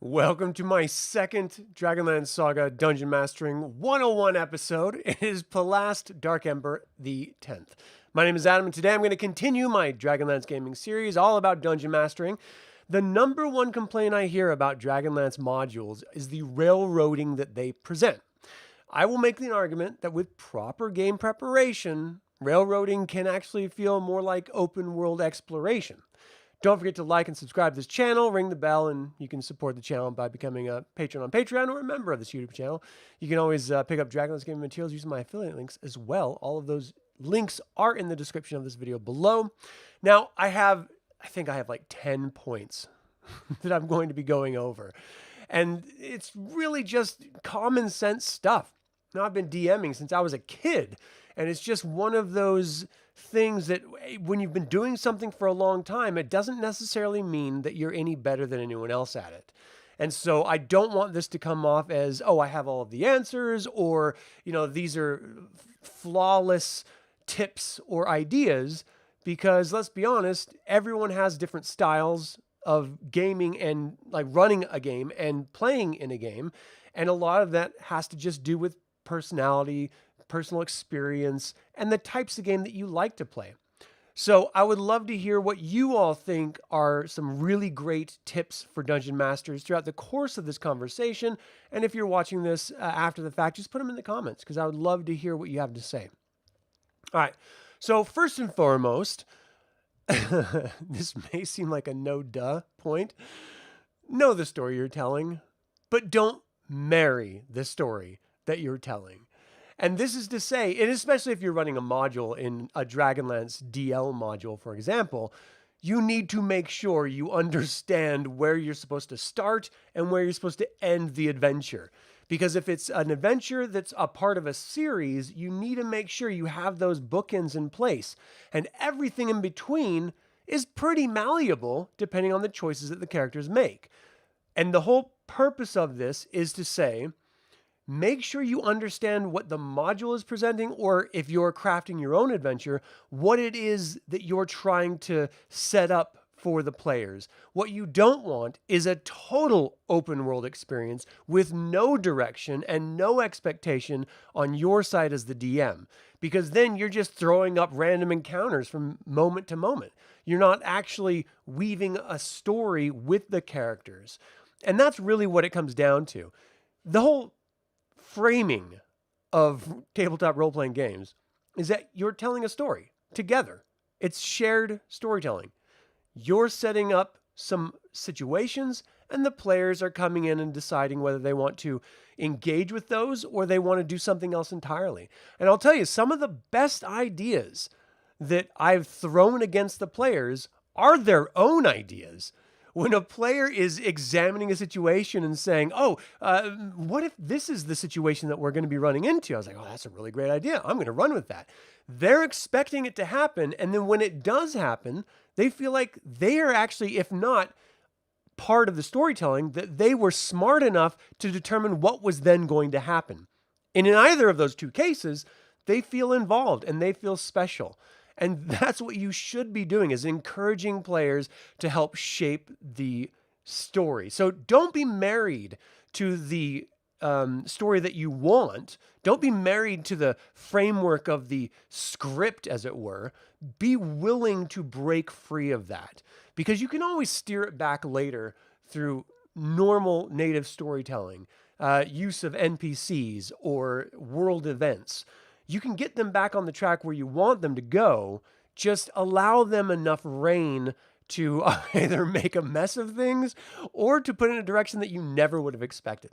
Welcome to my second DragonLance Saga Dungeon Mastering 101 episode. It is Palast Dark Ember the 10th. My name is Adam, and today I'm going to continue my DragonLance gaming series all about dungeon mastering. The number one complaint I hear about DragonLance modules is the railroading that they present. I will make the argument that with proper game preparation, railroading can actually feel more like open world exploration. Don't forget to like and subscribe to this channel, ring the bell, and you can support the channel by becoming a patron on Patreon or a member of this YouTube channel. You can always pick up DragonLance gaming materials using my affiliate links as well. All of those links are in the description of this video below. Now, I think I have like 10 points that I'm going to be going over. And it's really just common sense stuff. Now, I've been DMing since I was a kid, and it's just one of those things that when you've been doing something for a long time, it doesn't necessarily mean that you're any better than anyone else at it. And so I don't want this to come off as, oh, I have all of the answers, or, these are flawless tips or ideas, because let's be honest, everyone has different styles of gaming and like running a game and playing in a game. And a lot of that has to just do with personality, personal experience, and the types of game that you like to play. So I would love to hear what you all think are some really great tips for dungeon masters throughout the course of this conversation. And if you're watching this after the fact, just put them in the comments, because I would love to hear what you have to say. All right. So first and foremost, this may seem like a no-duh point. Know the story you're telling, but don't marry the story that you're telling. And this is to say, and especially if you're running a module in a DragonLance DL module, for example, you need to make sure you understand where you're supposed to start and where you're supposed to end the adventure. Because if it's an adventure that's a part of a series, you need to make sure you have those bookends in place. And everything in between is pretty malleable depending on the choices that the characters make. And the whole purpose of this is to say, make sure you understand what the module is presenting, or if you're crafting your own adventure, what it is that you're trying to set up for the players. What you don't want is a total open world experience with no direction and no expectation on your side as the DM, because then you're just throwing up random encounters from moment to moment. You're not actually weaving a story with the characters. And that's really what it comes down to. The whole framing of tabletop role-playing games is that you're telling a story together. It's shared storytelling. You're setting up some situations, and the players are coming in and deciding whether they want to engage with those or they want to do something else entirely. And I'll tell you, some of the best ideas that I've thrown against the players are their own ideas. When a player is examining a situation and saying, what if this is the situation that we're going to be running into? I was like, oh, that's a really great idea. I'm going to run with that. They're expecting it to happen. And then when it does happen, they feel like they are actually, if not part of the storytelling, that they were smart enough to determine what was then going to happen. And in either of those two cases, they feel involved and they feel special. And that's what you should be doing, is encouraging players to help shape the story. So don't be married to the story that you want. Don't be married to the framework of the script, as it were. Be willing to break free of that, because you can always steer it back later through normal native storytelling, use of NPCs or world events. You can get them back on the track where you want them to go. Just allow them enough rein to either make a mess of things or to put in a direction that you never would have expected.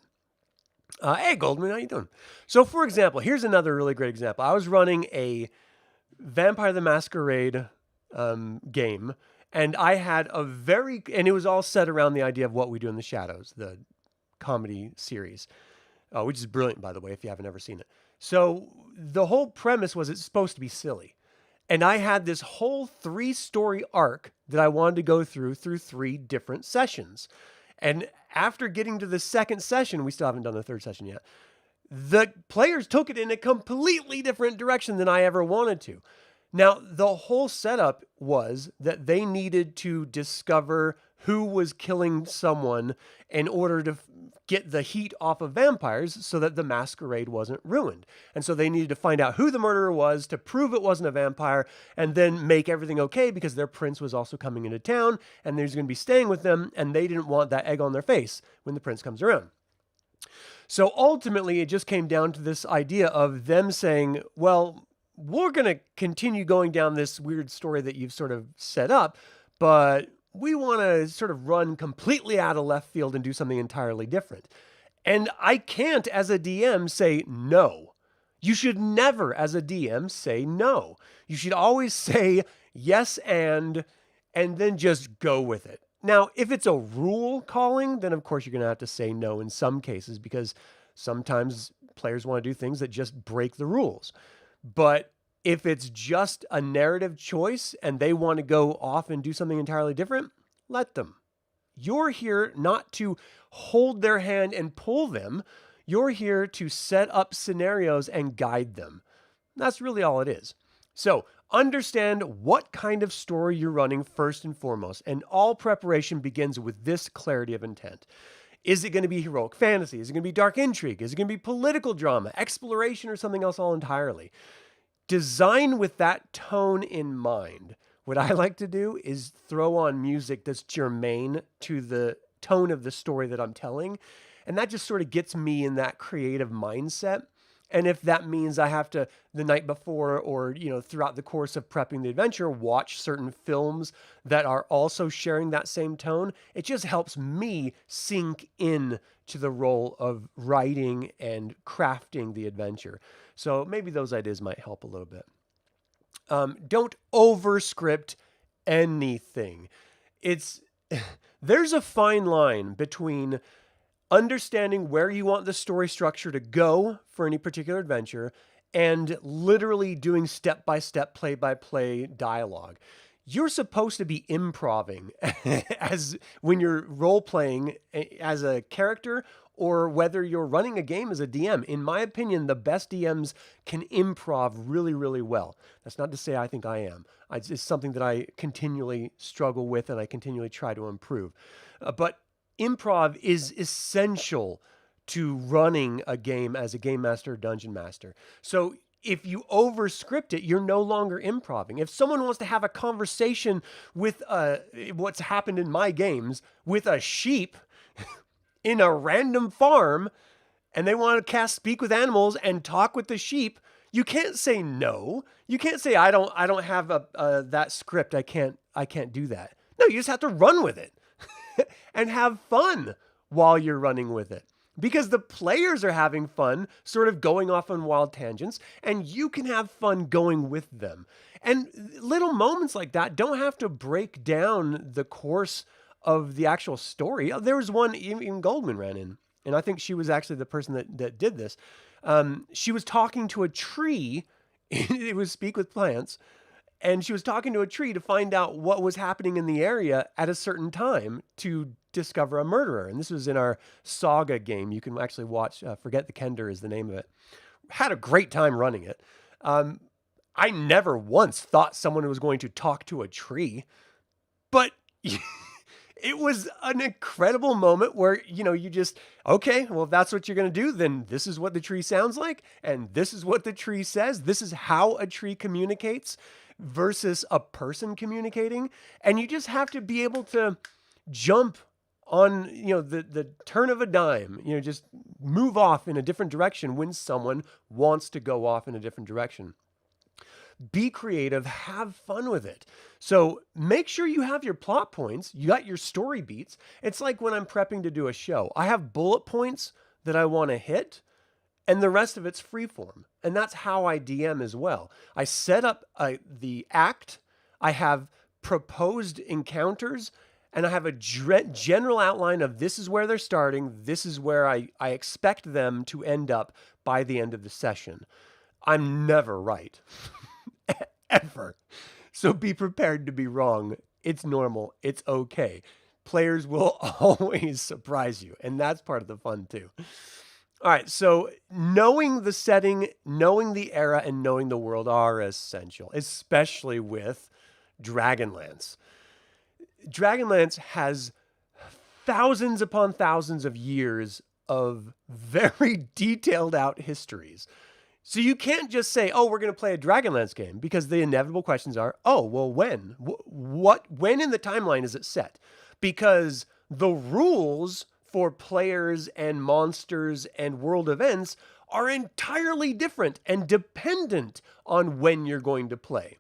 Hey, Goldman, how you doing? So, for example, here's another really great example. I was running a Vampire the Masquerade game, and I had and it was all set around the idea of What We Do in the Shadows, the comedy series, which is brilliant, by the way, if you haven't ever seen it. So the whole premise was it's supposed to be silly. And I had this whole 3-story arc that I wanted to go through 3 different sessions. And after getting to the second session, we still haven't done the third session yet, the players took it in a completely different direction than I ever wanted to. Now, the whole setup was that they needed to discover who was killing someone in order to get the heat off of vampires so that the masquerade wasn't ruined. And so they needed to find out who the murderer was to prove it wasn't a vampire and then make everything okay because their prince was also coming into town and he's going to be staying with them, and they didn't want that egg on their face when the prince comes around. So ultimately, it just came down to this idea of them saying, well, we're going to continue going down this weird story that you've sort of set up, but we want to sort of run completely out of left field and do something entirely different. And I can't, as a DM, say no. You should never, as a DM, say no. You should always say yes and then just go with it. Now, if it's a rule calling, then of course you're going to have to say no in some cases because sometimes players want to do things that just break the rules. But if it's just a narrative choice and they want to go off and do something entirely different, let them. You're here not to hold their hand and pull them. You're here to set up scenarios and guide them. That's really all it is. So understand what kind of story you're running first and foremost, and all preparation begins with this clarity of intent. Is it going to be heroic fantasy? Is it going to be dark intrigue? Is it going to be political drama, exploration, or something else all entirely? Design with that tone in mind. What I like to do is throw on music that's germane to the tone of the story that I'm telling, and that just sort of gets me in that creative mindset. And if that means I have to, the night before or, throughout the course of prepping the adventure, watch certain films that are also sharing that same tone, it just helps me sink in to the role of writing and crafting the adventure. So maybe those ideas might help a little bit. Don't overscript anything. There's a fine line between understanding where you want the story structure to go for any particular adventure and literally doing step-by-step, play-by-play dialogue. You're supposed to be improving as when you're role-playing as a character or whether you're running a game as a DM. In my opinion, the best DMs can improv really, really well. That's not to say I think I am. It's something that I continually struggle with and I continually try to improve. But improv is essential to running a game as a game master or dungeon master. So if you overscript it, you're no longer improving. If someone wants to have a conversation with what's happened in my games with a sheep in a random farm, and they want to cast Speak with Animals and talk with the sheep, you can't say no. You can't say I don't have that script. I can't do that. No, you just have to run with it and have fun while you're running with it. Because the players are having fun, sort of going off on wild tangents, and you can have fun going with them. And little moments like that don't have to break down the course of the actual story. There was one even Goldman ran in, and I think she was actually the person that did this. She was talking to a tree. It was Speak with Plants. And she was talking to a tree to find out what was happening in the area at a certain time to discover a murderer. And this was in our Saga game. You can actually watch, Forget the Kender is the name of it. Had a great time running it. I never once thought someone was going to talk to a tree, but it was an incredible moment where, you just, okay, well, if that's what you're going to do, then this is what the tree sounds like. And this is what the tree says. This is how a tree communicates versus a person communicating. And you just have to be able to jump on, the turn of a dime, just move off in a different direction when someone wants to go off in a different direction. Be creative, have fun with it. So make sure you have your plot points. You got your story beats. It's like when I'm prepping to do a show. I have bullet points that I want to hit, and the rest of it's freeform. And that's how I DM as well. I set up the act. I have proposed encounters, and I have a general outline of this is where they're starting. This is where I expect them to end up by the end of the session. I'm never right. Ever. So be prepared to be wrong. It's normal. It's okay. Players will always surprise you, and that's part of the fun too. All right, so knowing the setting, knowing the era, and knowing the world are essential, especially with Dragonlance. Dragonlance has thousands upon thousands of years of very detailed out histories. So you can't just say, "Oh, we're going to play a Dragonlance game," because the inevitable questions are, "Oh, well, when? When in the timeline is it set?" Because the rules for players and monsters and world events are entirely different and dependent on when you're going to play.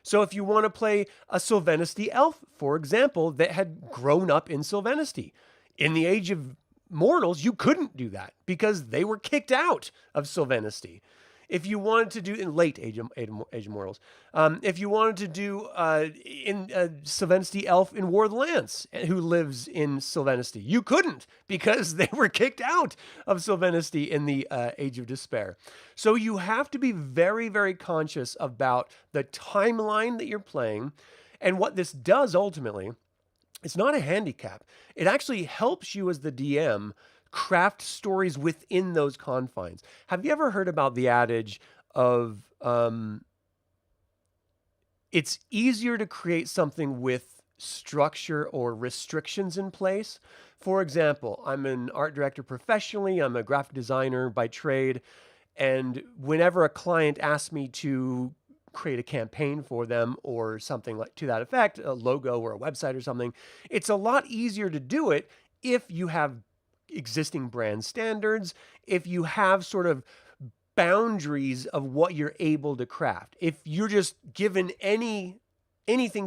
So if you want to play a Sylvanesty elf, for example, that had grown up in Sylvanesty, in the Age of Mortals, you couldn't do that because they were kicked out of Sylvanesty. If you wanted to do in late Age of Mortals, if you wanted to do in Sylvanesty elf in War of the Lance, who lives in Sylvanesty, you couldn't because they were kicked out of Sylvanesty in the Age of Despair. So you have to be very, very conscious about the timeline that you're playing, and what this does ultimately. It's not a handicap. It actually helps you as the DM craft stories within those confines. Have you ever heard about the adage of it's easier to create something with structure or restrictions in place? For example, I'm an art director professionally, I'm a graphic designer by trade, and whenever a client asks me to create a campaign for them or something like to that effect, a logo or a website or something, it's a lot easier to do it if you have existing brand standards, if you have sort of boundaries of what you're able to craft. If you're just given anything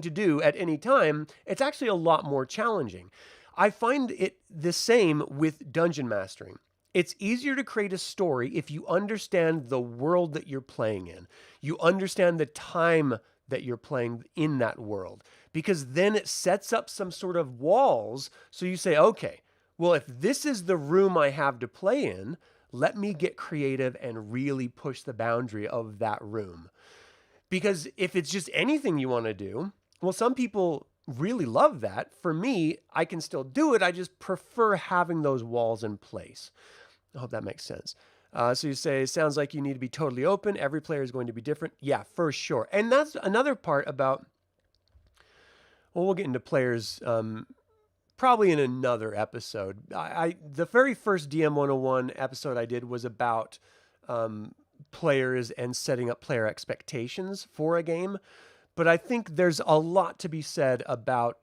to do at any time, it's actually a lot more challenging. I find it the same with dungeon mastering. It's easier to create a story if you understand the world that you're playing in. You understand the time that you're playing in that world, because then it sets up some sort of walls. So you say, okay, well, if this is the room I have to play in, let me get creative and really push the boundary of that room. Because if it's just anything you want to do, well, some people really love that. For me, I can still do it. I just prefer having those walls in place. I hope that makes sense. So you say, it sounds like you need to be totally open. Every player is going to be different. Yeah, for sure. And that's another part about, well, we'll get into players probably in another episode. The very first DM101 episode I did was about players and setting up player expectations for a game. But I think there's a lot to be said about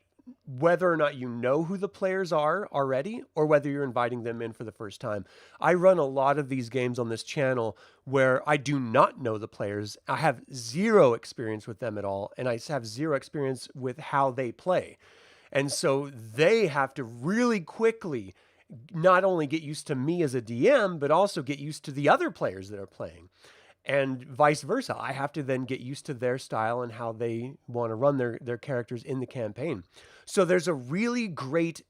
whether or not you know who the players are already, or whether you're inviting them in for the first time. I run a lot of these games on this channel where I do not know the players. I have zero experience with them at all, and I have zero experience with how they play. And so they have to really quickly not only get used to me as a DM, but also get used to the other players that are playing. And vice versa. I have to then get used to their style and how they want to run their characters in the campaign. So there's a really great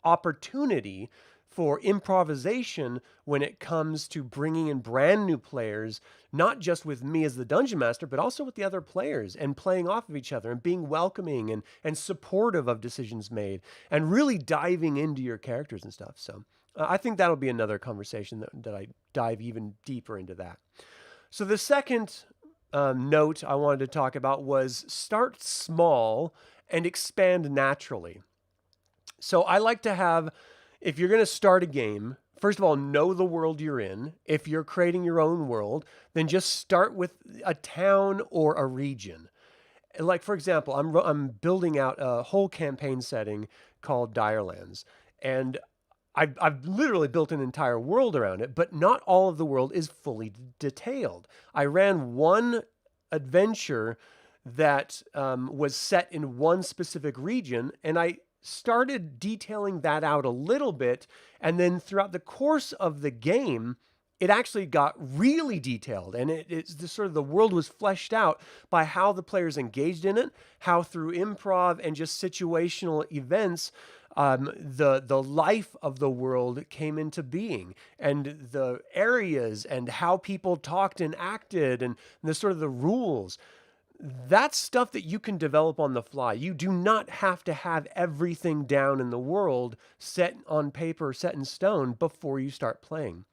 opportunity for improvisation when it comes to bringing in brand new players, not just with me as the dungeon master, but also with the other players, and playing off of each other and being welcoming and supportive of decisions made, and really diving into your characters and stuff. So I think that'll be another conversation that I dive even deeper into that. So the second note I wanted to talk about was start small and expand naturally. So I like to have, if you're going to start a game, first of all, know the world you're in. If you're creating your own world, then just start with a town or a region. Like, for example, I'm building out a whole campaign setting called Direlands, and I've literally built an entire world around it, but not all of the world is fully detailed. I ran one adventure that was set in one specific region, and I started detailing that out a little bit, and then throughout the course of the game, it actually got really detailed, and it's the sort of the world was fleshed out by how the players engaged in it, how through improv and just situational events, the life of the world came into being, and the areas and how people talked and acted, and the sort of the rules. That's stuff that you can develop on the fly. You do not have to have everything down in the world set on paper, set in stone before you start playing.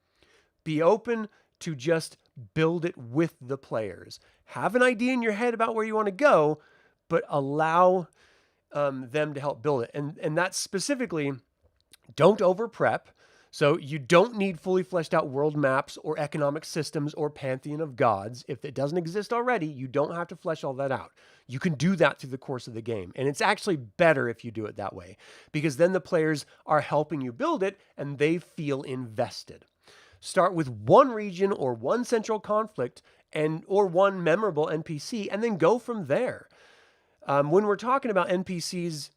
Be open to just build it with the players. Have an idea in your head about where you want to go, but allow them to help build it. And that's specifically, don't over prep. So you don't need fully fleshed out world maps or economic systems or pantheon of gods. If it doesn't exist already, you don't have to flesh all that out. You can do that through the course of the game. And it's actually better if you do it that way, because then the players are helping you build it and they feel invested. Start with one region or one central conflict or one memorable NPC, and then go from there. When we're talking about NPCs,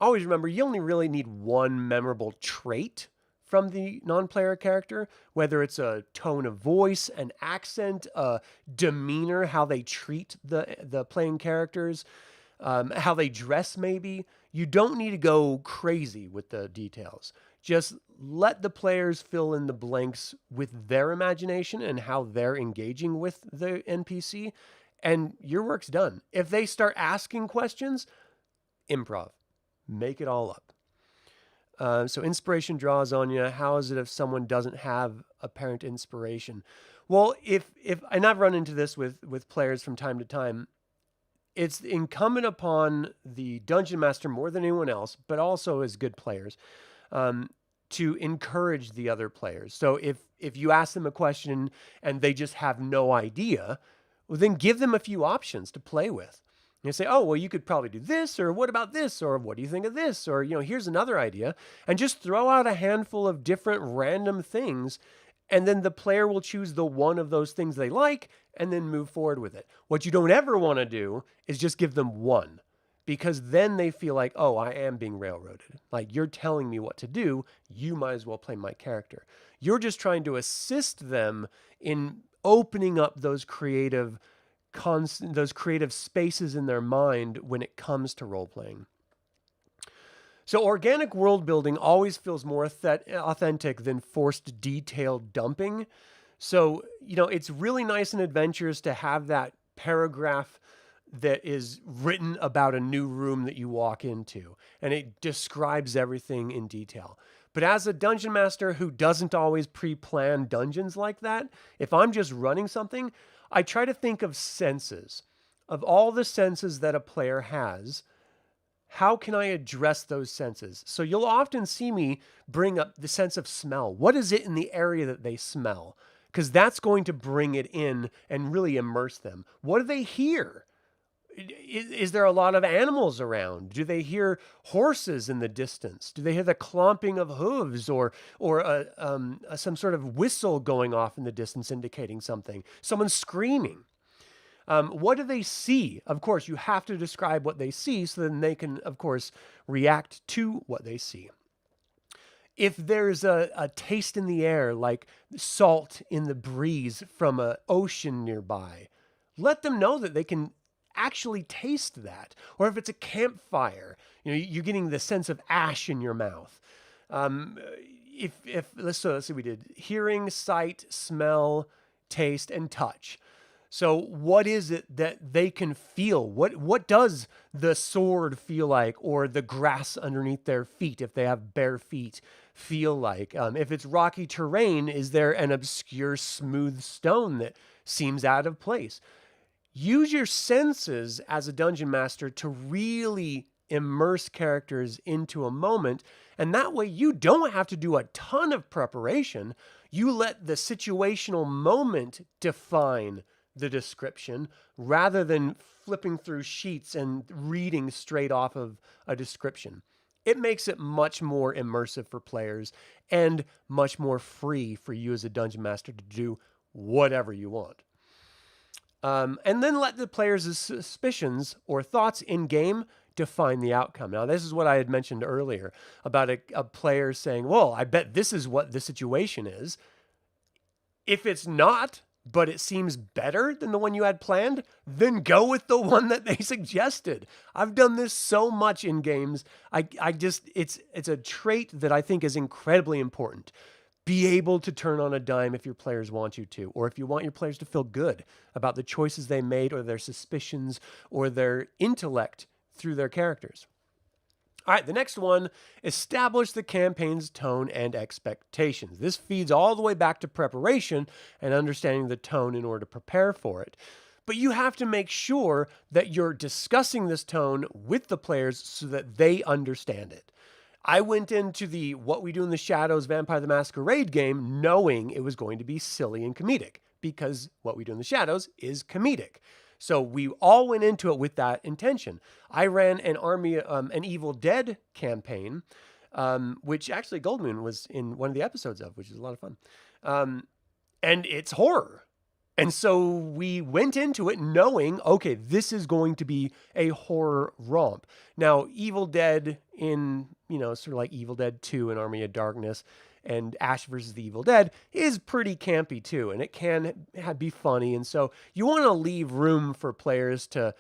always remember you only really need one memorable trait from the non-player character, whether it's a tone of voice, an accent, a demeanor, how they treat the playing characters, how they dress maybe. You don't need to go crazy with the details. Just let the players fill in the blanks with their imagination and how they're engaging with the NPC, and your work's done. If they start asking questions, improv. Make it all up. So inspiration draws on you. How is it if someone doesn't have apparent inspiration? Well, if and I've run into this with players from time to time, it's incumbent upon the dungeon master more than anyone else, but also as good players, to encourage the other players. So if you ask them a question and they just have no idea, well, then give them a few options to play with. You say, oh, well, you could probably do this, or what about this, or what do you think of this, or, here's another idea, and just throw out a handful of different random things, and then the player will choose the one of those things they like, and then move forward with it. What you don't ever want to do is just give them one, because then they feel like, oh, I am being railroaded. Like, you're telling me what to do, you might as well play my character. You're just trying to assist them in opening up those creative spaces in their mind when it comes to role-playing. So organic world building always feels more authentic than forced detailed dumping. So, it's really nice and adventurous to have that paragraph that is written about a new room that you walk into, and it describes everything in detail. But as a dungeon master who doesn't always pre-plan dungeons like that, if I'm just running something, I try to think of senses. Of all the senses that a player has, how can I address those senses? So you'll often see me bring up the sense of smell. What is it in the area that they smell? Because that's going to bring it in and really immerse them. What do they hear? Is there a lot of animals around? Do they hear horses in the distance? Do they hear the clomping of hooves or some sort of whistle going off in the distance indicating something? Someone screaming. What do they see? Of course, you have to describe what they see so then they can, of course, react to what they see. If there's a taste in the air, like salt in the breeze from an ocean nearby, let them know that they can actually taste that. Or if it's a campfire, you're getting the sense of ash in your mouth. Let's see, we did hearing, sight, smell, taste, and touch. So what is it that they can feel? What does the sword feel like, or the grass underneath their feet, if they have bare feet, feel like? If it's rocky terrain, is there an obscure smooth stone that seems out of place? Use your senses as a dungeon master to really immerse characters into a moment, and that way you don't have to do a ton of preparation. You let the situational moment define the description rather than flipping through sheets and reading straight off of a description. It makes it much more immersive for players and much more free for you as a dungeon master to do whatever you want. And then let the players' suspicions or thoughts in game define the outcome. Now, this is what I had mentioned earlier about a player saying, well, I bet this is what the situation is. If it's not, but it seems better than the one you had planned, then go with the one that they suggested. I've done this so much in games. It's a trait that I think is incredibly important. Be able to turn on a dime if your players want you to, or if you want your players to feel good about the choices they made or their suspicions or their intellect through their characters. All right, the next one, establish the campaign's tone and expectations. This feeds all the way back to preparation and understanding the tone in order to prepare for it. But you have to make sure that you're discussing this tone with the players so that they understand it. I went into the What We Do in the Shadows Vampire the Masquerade game knowing it was going to be silly and comedic because What We Do in the Shadows is comedic. So we all went into it with that intention. I ran an Evil Dead campaign, which actually Goldmoon was in one of the episodes of, which is a lot of fun. And it's horror. And so we went into it knowing, okay, this is going to be a horror romp. Now, Evil Dead in, sort of like Evil Dead 2 and Army of Darkness and Ash versus the Evil Dead is pretty campy too. And it can be funny. And so you want to leave room for players to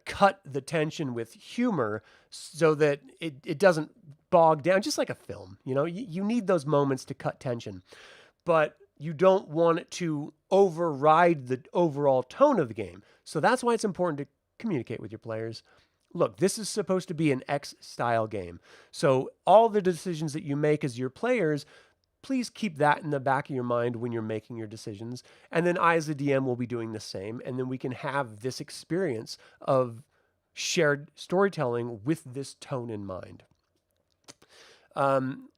cut the tension with humor so that it doesn't bog down, just like a film. You need those moments to cut tension. But you don't want it to override the overall tone of the game. So that's why it's important to communicate with your players. Look, this is supposed to be an X style game. So all the decisions that you make as your players, please keep that in the back of your mind when you're making your decisions. And then I, as a DM, will be doing the same. And then we can have this experience of shared storytelling with this tone in mind.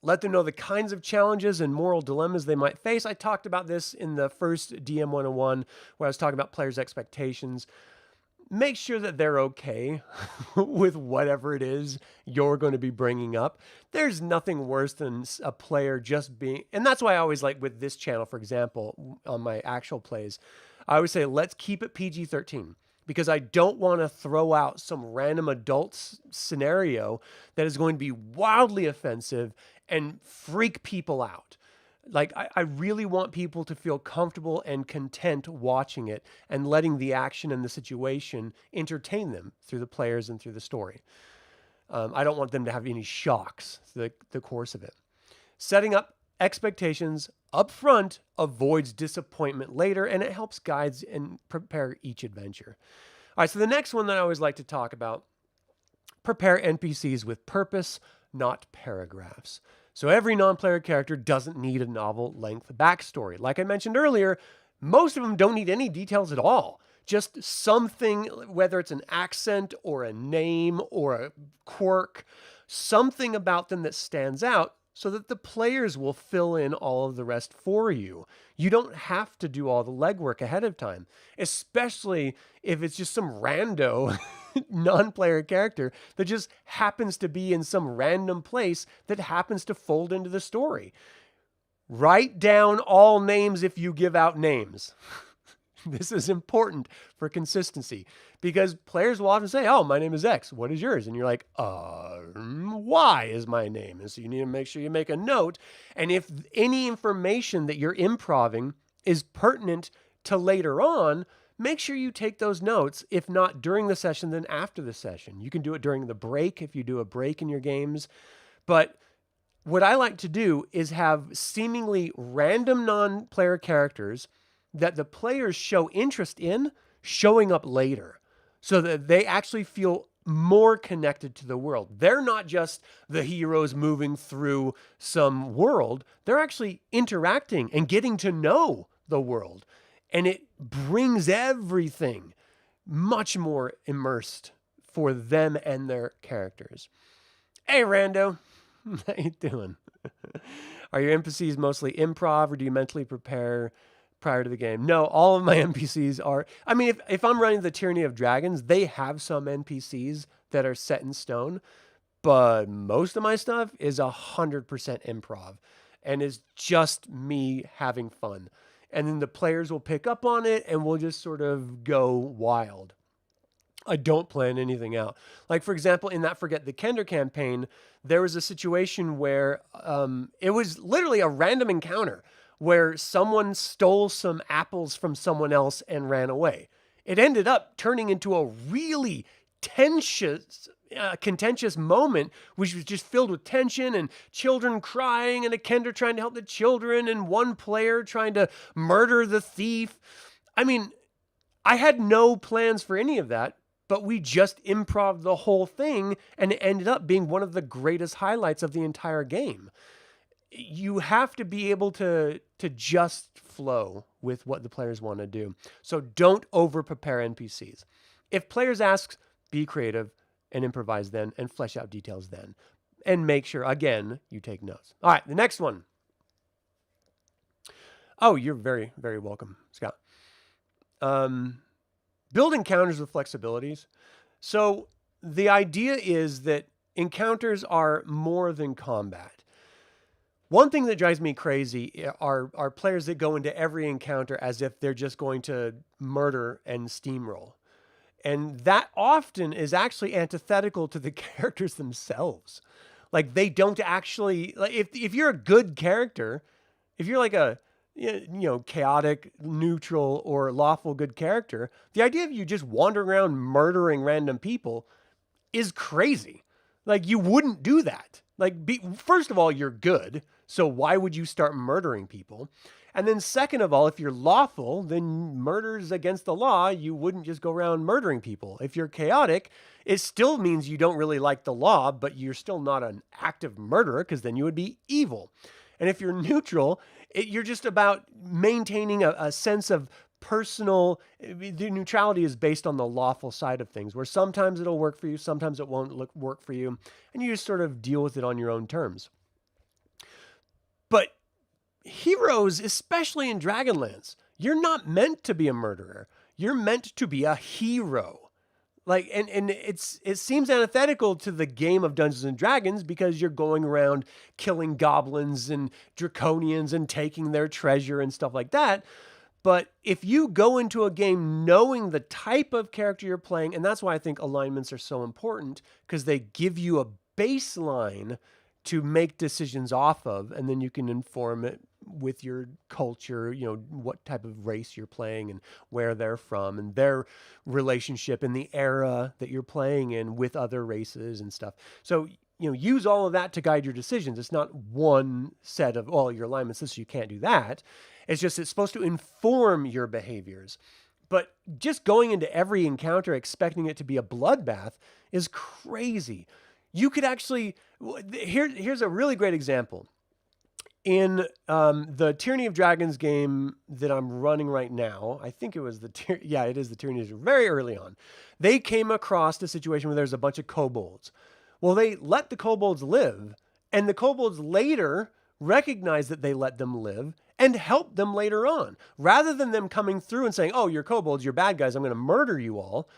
Let them know the kinds of challenges and moral dilemmas they might face. I talked about this in the first DM101 where I was talking about players' expectations. Make sure that they're okay with whatever it is you're going to be bringing up. There's nothing worse than a player just being, and that's why I always like with this channel, for example, on my actual plays, I always say, let's keep it PG-13. Because I don't want to throw out some random adult scenario that is going to be wildly offensive and freak people out. Like, I really want people to feel comfortable and content watching it and letting the action and the situation entertain them through the players and through the story. I don't want them to have any shocks through the course of it. Setting up expectations up front avoids disappointment later, and it helps guides and prepare each adventure. All right, so the next one that I always like to talk about, prepare NPCs with purpose, not paragraphs. So every non-player character doesn't need a novel-length backstory. Like I mentioned earlier, most of them don't need any details at all. Just something, whether it's an accent or a name or a quirk, something about them that stands out so that the players will fill in all of the rest for you. You don't have to do all the legwork ahead of time, especially if it's just some rando non-player character that just happens to be in some random place that happens to fold into the story. Write down all names if you give out names. This is important for consistency because players will often say, oh, my name is X. What is yours? And you're like, Y is my name. And so you need to make sure you make a note. And if any information that you're improving is pertinent to later on, make sure you take those notes. If not during the session, then after the session. You can do it during the break if you do a break in your games. But what I like to do is have seemingly random non-player characters that the players show interest in showing up later so that they actually feel more connected to the world. They're not just the heroes moving through some world. They're actually interacting and getting to know the world. And it brings everything much more immersed for them and their characters. Hey, Rando. How you doing? Are your NPCs mostly improv or do you mentally prepare prior to the game? No, all of my NPCs are, I mean, if I'm running the Tyranny of Dragons, they have some NPCs that are set in stone, but most of my stuff is 100% improv and is just me having fun. And then the players will pick up on it and we'll just sort of go wild. I don't plan anything out. Like, for example, in that Forget the Kender campaign, there was a situation where it was literally a random encounter where someone stole some apples from someone else and ran away. It ended up turning into a really contentious moment, which was just filled with tension and children crying and a Kender trying to help the children and one player trying to murder the thief. I mean, I had no plans for any of that, but we just improv the whole thing, and it ended up being one of the greatest highlights of the entire game. You have to be able to just flow with what the players want to do. So don't over prepare NPCs. If players ask, be creative and improvise then, and flesh out details then. And make sure, again, you take notes. All right, the next one. Oh, you're very, very welcome, Scott. Build encounters with flexibilities. So the idea is that encounters are more than combat. One thing that drives me crazy are players that go into every encounter as if they're just going to murder and steamroll. And that often is actually antithetical to the characters themselves. Like, they don't actually, like, if you're a good character, if you're like a, chaotic, neutral, or lawful good character, the idea of you just wandering around murdering random people is crazy. Like, you wouldn't do that. Like, first of all, you're good, so why would you start murdering people? And then second of all, if you're lawful, then murder's against the law. You wouldn't just go around murdering people. If you're chaotic, it still means you don't really like the law, but you're still not an active murderer, because then you would be evil. And if you're neutral, you're just about maintaining a sense of personal. The neutrality is based on the lawful side of things, where sometimes it'll work for you, sometimes it won't work for you, and you just sort of deal with it on your own terms. But heroes, especially in Dragonlance, you're not meant to be a murderer. You're meant to be a hero. Like, and it seems antithetical to the game of Dungeons and Dragons, because you're going around killing goblins and draconians and taking their treasure and stuff like that. But if you go into a game knowing the type of character you're playing, and that's why I think alignments are so important, because they give you a baseline to make decisions off of, and then you can inform it with your culture, what type of race you're playing and where they're from and their relationship in the era that you're playing in with other races and stuff. So, use all of that to guide your decisions. It's not one set of, your alignments, this, you can't do that. It's supposed to inform your behaviors. But just going into every encounter expecting it to be a bloodbath is crazy. You could actually, here's a really great example. In the Tyranny of Dragons game that I'm running right now, I think it was it is the Tyranny of Dragons, very early on. They came across a situation where there's a bunch of kobolds. Well, they let the kobolds live, and the kobolds later recognized that they let them live and helped them later on. Rather than them coming through and saying, oh, you're kobolds, you're bad guys, I'm going to murder you all,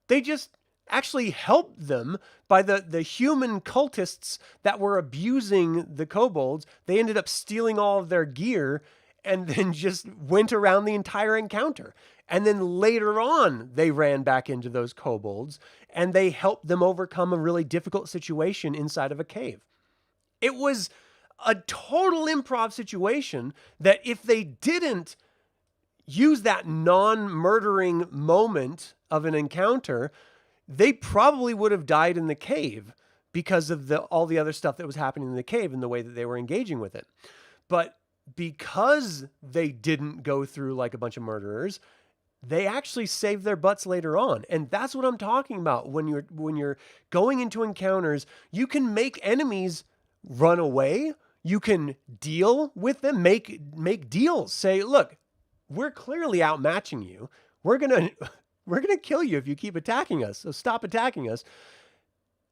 they just actually helped them by the human cultists that were abusing the kobolds. They ended up stealing all of their gear and then just went around the entire encounter. And then later on, they ran back into those kobolds and they helped them overcome a really difficult situation inside of a cave. It was a total improv situation that if they didn't use that non-murdering moment of an encounter, they probably would have died in the cave because of all the other stuff that was happening in the cave and the way that they were engaging with it. But because they didn't go through like a bunch of murderers, they actually saved their butts later on. And that's what I'm talking about. When you're going into encounters, you can make enemies run away. You can deal with them, make deals. Say, look, we're clearly outmatching you. We're going to kill you if you keep attacking us. So stop attacking us.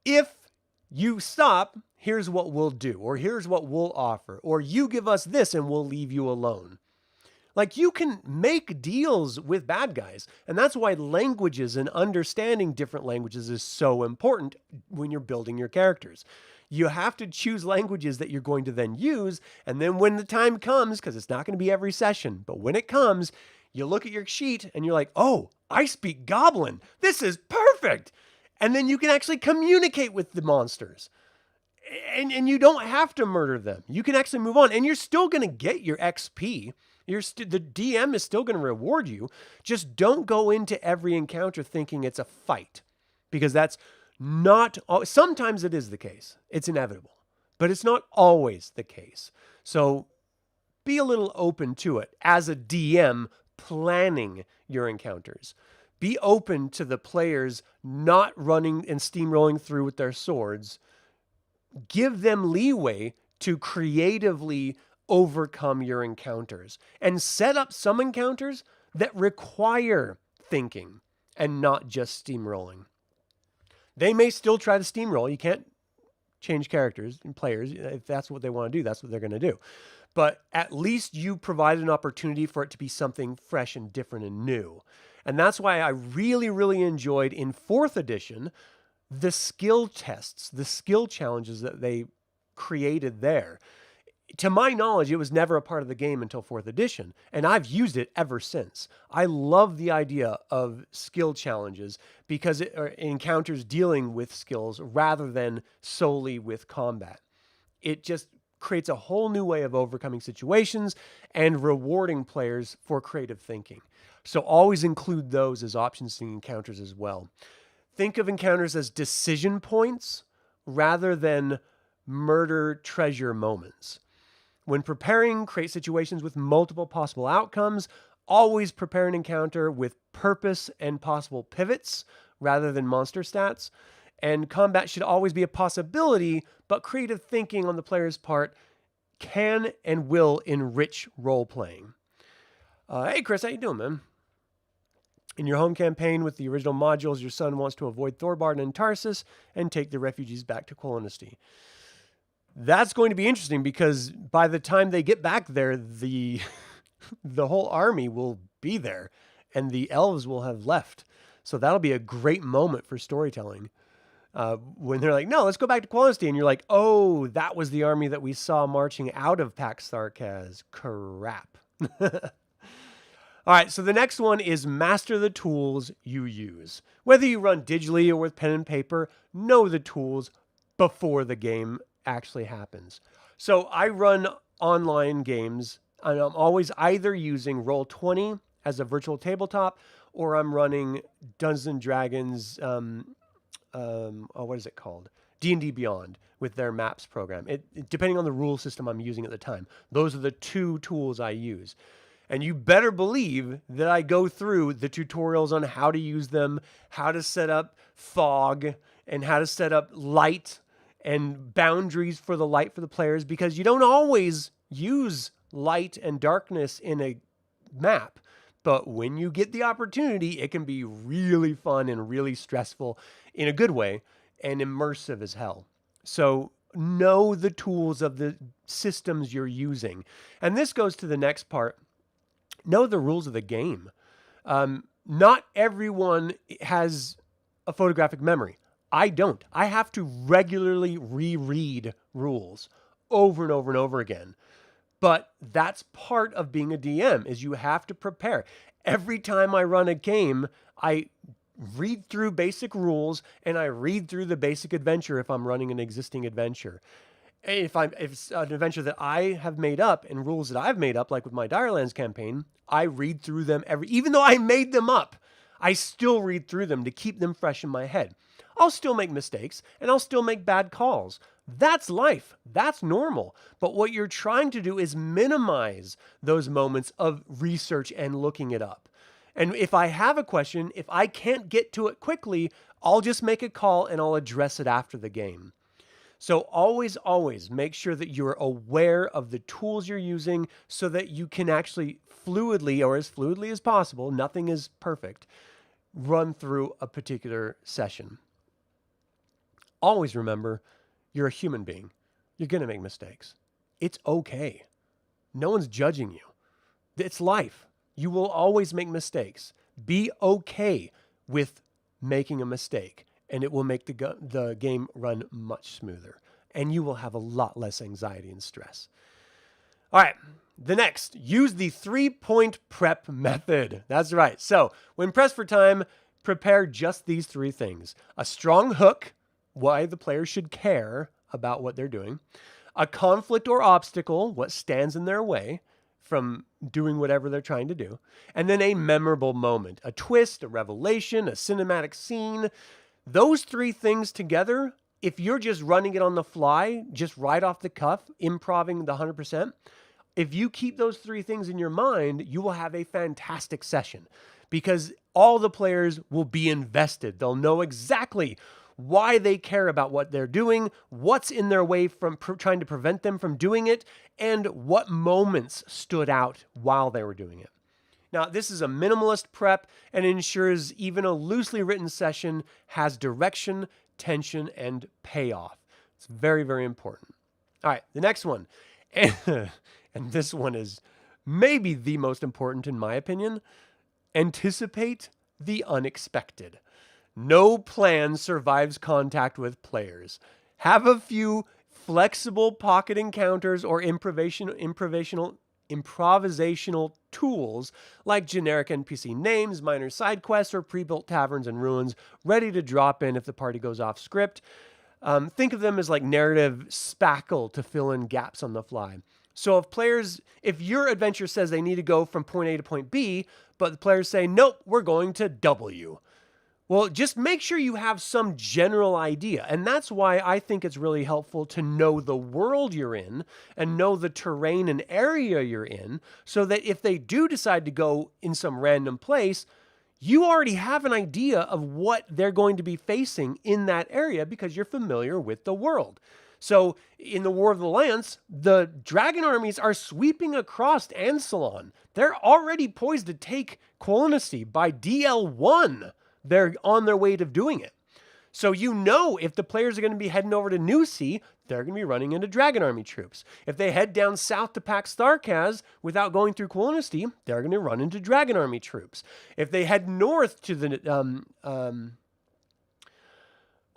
If you stop, here's what we'll do, or here's what we'll offer, or you give us this and we'll leave you alone. Like, you can make deals with bad guys. And that's why languages and understanding different languages is so important when you're building your characters. You have to choose languages that you're going to then use. And then when the time comes, because it's not going to be every session, but when it comes, you look at your sheet and you're like, oh, I speak Goblin. This is perfect. And then you can actually communicate with the monsters. And you don't have to murder them. You can actually move on. And you're still going to get your XP. The DM is still going to reward you. Just don't go into every encounter thinking it's a fight. Because that's not... Sometimes it is the case. It's inevitable. But it's not always the case. So be a little open to it as a DM planning your encounters. Be open to the players not running and steamrolling through with their swords. Give them leeway to creatively overcome your encounters and set up some encounters that require thinking and not just steamrolling. They may still try to steamroll. You can't change characters and players. If that's what they want to do, that's what they're going to do. But at least you provide an opportunity for it to be something fresh and different and new. And that's why I really, really enjoyed in 4th edition the skill tests, the skill challenges that they created there. To my knowledge, it was never a part of the game until 4th edition, and I've used it ever since. I love the idea of skill challenges because it encounters dealing with skills rather than solely with combat. It just creates a whole new way of overcoming situations and rewarding players for creative thinking. So always include those as options in encounters as well. Think of encounters as decision points rather than murder treasure moments. When preparing, create situations with multiple possible outcomes. Always prepare an encounter with purpose and possible pivots rather than monster stats. And combat should always be a possibility, but creative thinking on the player's part can and will enrich role-playing. Hey, Chris, how you doing, man? In your home campaign with the original modules, your son wants to avoid Thorbard and Tarsus and take the refugees back to Quolonisty. That's going to be interesting because by the time they get back there, the whole army will be there and the elves will have left. So that'll be a great moment for storytelling. When they're like, no, let's go back to Quolonisty. And you're like, oh, that was the army that we saw marching out of Pax Tharkaz. Crap. All right, so the next one is master the tools you use. Whether you run digitally or with pen and paper, know the tools before the game actually happens. So I run online games, and I'm always either using Roll20 as a virtual tabletop, or I'm running Dungeons & Dragons, what is it called? D&D Beyond with their maps program. Depending on the rule system I'm using at the time. Those are the 2 tools I use. And you better believe that I go through the tutorials on how to use them, how to set up fog, and how to set up light and boundaries for the light for the players, because you don't always use light and darkness in a map. But when you get the opportunity, it can be really fun and really stressful in a good way and immersive as hell. So know the tools of the systems you're using. And this goes to the next part. Know the rules of the game. Not everyone has a photographic memory. I don't. I have to regularly reread rules over and over and over again. But that's part of being a DM, is you have to prepare. Every time I run a game, I read through basic rules and I read through the basic adventure if I'm running an existing adventure. If it's an adventure that I have made up and rules that I've made up, like with my Direlands campaign, I read through them even though I made them up, I still read through them to keep them fresh in my head. I'll still make mistakes and I'll still make bad calls. That's life. That's normal. But what you're trying to do is minimize those moments of research and looking it up. And if I have a question, if I can't get to it quickly, I'll just make a call and I'll address it after the game. So always, always make sure that you're aware of the tools you're using so that you can actually fluidly, or as fluidly as possible, nothing is perfect, run through a particular session. Always remember, you're a human being. You're going to make mistakes. It's okay. No one's judging you. It's life. You will always make mistakes. Be okay with making a mistake, and it will make the game run much smoother, and you will have a lot less anxiety and stress. All right, the next, use the 3-point prep method. That's right. So when pressed for time, prepare just these 3 things. A strong hook, why the player should care about what they're doing. A conflict or obstacle, what stands in their way from doing whatever they're trying to do. And then a memorable moment, a twist, a revelation, a cinematic scene. Those 3 things together, if you're just running it on the fly, just right off the cuff, improving the 100%, if you keep those 3 things in your mind, you will have a fantastic session because all the players will be invested. They'll know exactly why they care about what they're doing, what's in their way from trying to prevent them from doing it, and what moments stood out while they were doing it. Now, this is a minimalist prep and ensures even a loosely written session has direction, tension, and payoff. It's very, very important. All right, the next one. And this one is maybe the most important in my opinion. Anticipate the unexpected. No plan survives contact with players. Have a few flexible pocket encounters or improvisational tools like generic NPC names, minor side quests, or pre-built taverns and ruins ready to drop in if the party goes off script. Think of them as like narrative spackle to fill in gaps on the fly. So if your adventure says they need to go from point A to point B, but the players say, nope, we're going to W. Well, just make sure you have some general idea. And that's why I think it's really helpful to know the world you're in and know the terrain and area you're in, so that if they do decide to go in some random place, you already have an idea of what they're going to be facing in that area because you're familiar with the world. So in the War of the Lance, the dragon armies are sweeping across Ansalon. They're already poised to take Quillinesty by DL1. They're on their way to doing it. So you know if the players are going to be heading over to New Sea, they're going to be running into Dragon Army troops. If they head down south to Pax Tharkaz without going through Quillinesty, they're going to run into Dragon Army troops. If they head north to the...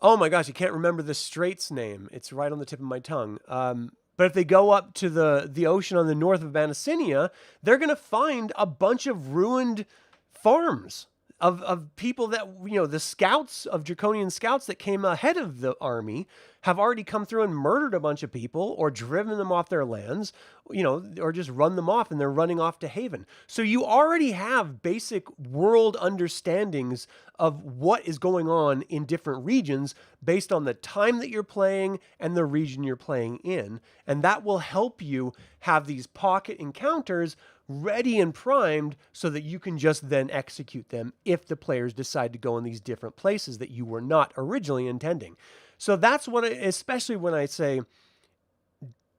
oh my gosh, I can't remember the strait's name. It's right on the tip of my tongue. But if they go up to the ocean on the north of Vanicinia, they're going to find a bunch of ruined farms of people that, the scouts of Draconian scouts that came ahead of the army have already come through and murdered a bunch of people or driven them off their lands, or just run them off and they're running off to Haven. So you already have basic world understandings of what is going on in different regions based on the time that you're playing and the region you're playing in. And that will help you have these pocket encounters ready and primed so that you can just then execute them if the players decide to go in these different places that you were not originally intending. So that's especially when I say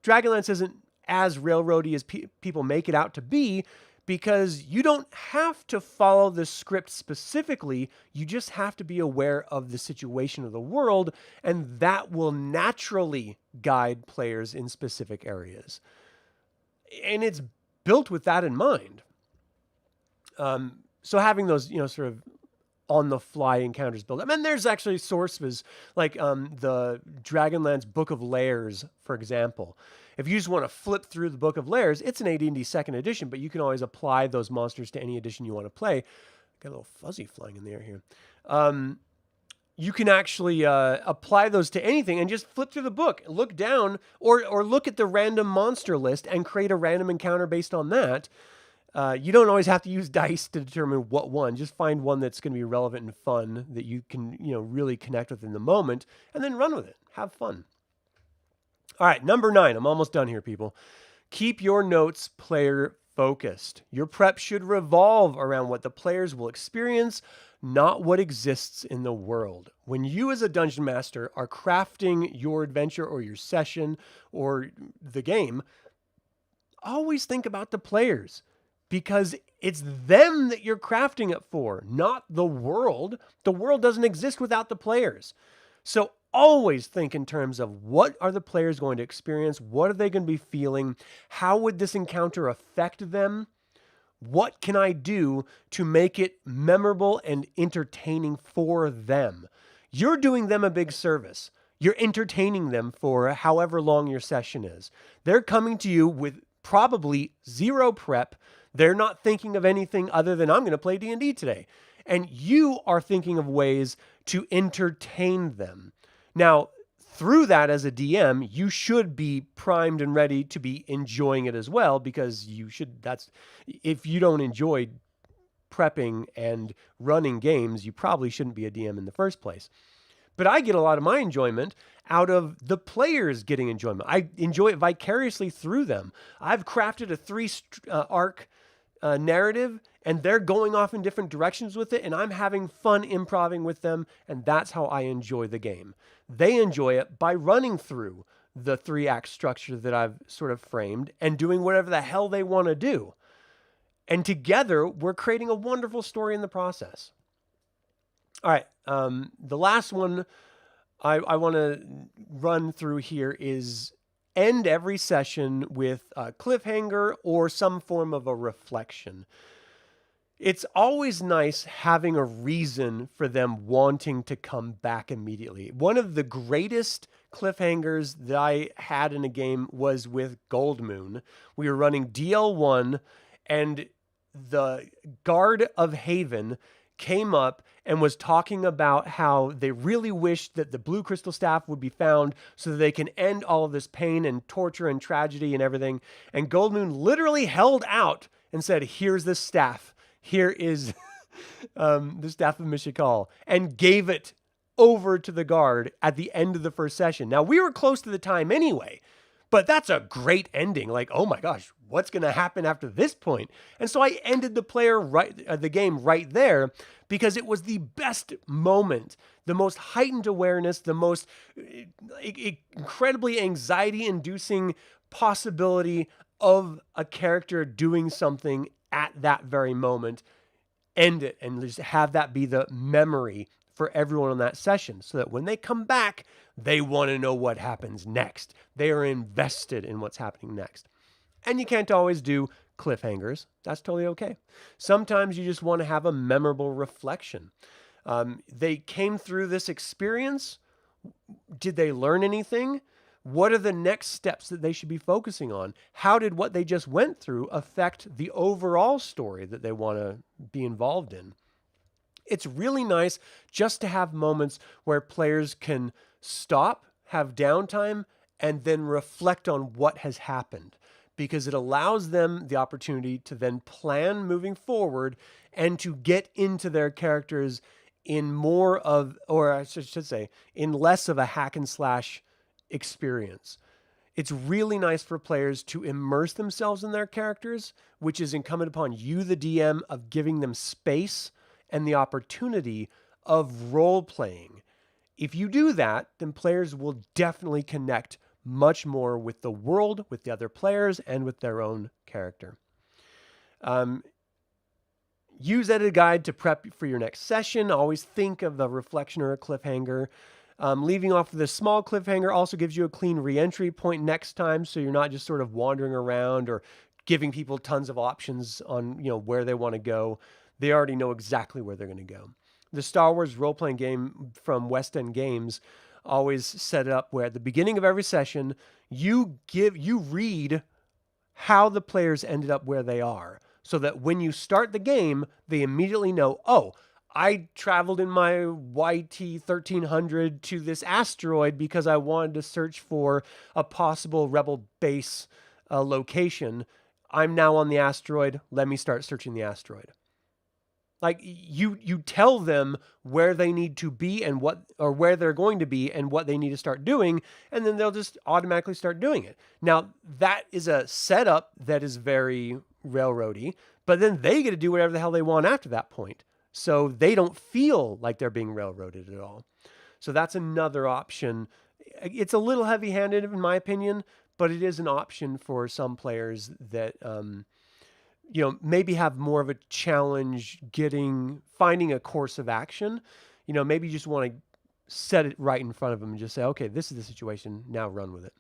Dragonlance isn't as railroady as people make it out to be, because you don't have to follow the script specifically. You just have to be aware of the situation of the world, and that will naturally guide players in specific areas. And it's built with that in mind. So having those, sort of on-the-fly encounters built up. And there's actually sources like the Dragonlance Book of Lairs, for example. If you just want to flip through the Book of Lairs, it's an AD&D 2nd edition, but you can always apply those monsters to any edition you want to play. Got a little fuzzy flying in the air here. You can actually apply those to anything and just flip through the book, look down, or look at the random monster list and create a random encounter based on that. You don't always have to use dice to determine what one. Just find one that's going to be relevant and fun that you can, really connect with in the moment, and then run with it. Have fun. All right, number 9. I'm almost done here, people. Keep your notes player focused. Your prep should revolve around what the players will experience, not what exists in the world. When you as a dungeon master are crafting your adventure or your session or the game, always think about the players, because it's them that you're crafting it for, not the world. The world doesn't exist without the players. So always think in terms of what are the players going to experience? What are they going to be feeling? How would this encounter affect them? What can I do to make it memorable and entertaining for them? You're doing them a big service. You're entertaining them for however long your session is. They're coming to you with probably zero prep. They're not thinking of anything other than, I'm going to play D&D today. And you are thinking of ways to entertain them. Now, through that as a DM, you should be primed and ready to be enjoying it as well, because if you don't enjoy prepping and running games, you probably shouldn't be a DM in the first place. But I get a lot of my enjoyment out of the players getting enjoyment. I enjoy it vicariously through them. I've crafted a 3 arc narrative, and they're going off in different directions with it, and I'm having fun improvising with them, and that's how I enjoy the game. They enjoy it by running through the 3-act structure that I've sort of framed and doing whatever the hell they want to do. And together, we're creating a wonderful story in the process. All right, the last one I want to run through here is end every session with a cliffhanger or some form of a reflection. It's always nice having a reason for them wanting to come back immediately. One of the greatest cliffhangers that I had in a game was with Gold Moon. We were running DL1, and the guard of Haven came up and was talking about how they really wished that the blue crystal staff would be found so that they can end all of this pain and torture and tragedy and everything. And Gold Moon literally held out and said, "Here's the staff. Here is the staff of Mishakal," and gave it over to the guard at the end of the first session. Now, we were close to the time anyway, but that's a great ending. Like, oh my gosh, what's going to happen after this point? And so I ended the game right there, because it was the best moment, the most heightened awareness, the most incredibly anxiety-inducing possibility of a character doing something at that very moment. End it and just have that be the memory for everyone on that session, so that when they come back, they want to know what happens next. They are invested in what's happening next. And you can't always do cliffhangers. That's totally okay. Sometimes you just want to have a memorable reflection. They came through this experience. Did they learn anything? What are the next steps that they should be focusing on? How did what they just went through affect the overall story that they want to be involved in? It's really nice just to have moments where players can stop, have downtime, and then reflect on what has happened, because it allows them the opportunity to then plan moving forward and to get into their characters in more of, or I should say, in less of a hack and slash experience. It's really nice for players to immerse themselves in their characters, which is incumbent upon you, the DM, of giving them space and the opportunity of role playing. If you do that, then players will definitely connect much more with the world, with the other players, and with their own character. Use Edited Guide to prep for your next session. Always think of the reflection or a cliffhanger. Leaving off with a small cliffhanger also gives you a clean re-entry point next time, so you're not just sort of wandering around or giving people tons of options on where they want to go. They already know exactly where they're going to go. The Star Wars role-playing game from West End Games always set it up where at the beginning of every session, you read how the players ended up where they are, so that when you start the game, they immediately know, oh, I traveled in my YT-1300 to this asteroid because I wanted to search for a possible rebel base location. I'm now on the asteroid. Let me start searching the asteroid. Like you tell them where they need to be and where they're going to be and what they need to start doing, and then they'll just automatically start doing it. Now, that is a setup that is very railroady, but then they get to do whatever the hell they want after that point. So they don't feel like they're being railroaded at all. So that's another option. It's a little heavy-handed in my opinion, but it is an option for some players that maybe have more of a challenge finding a course of action. Maybe you just want to set it right in front of them and just say, okay, this is the situation, now run with it.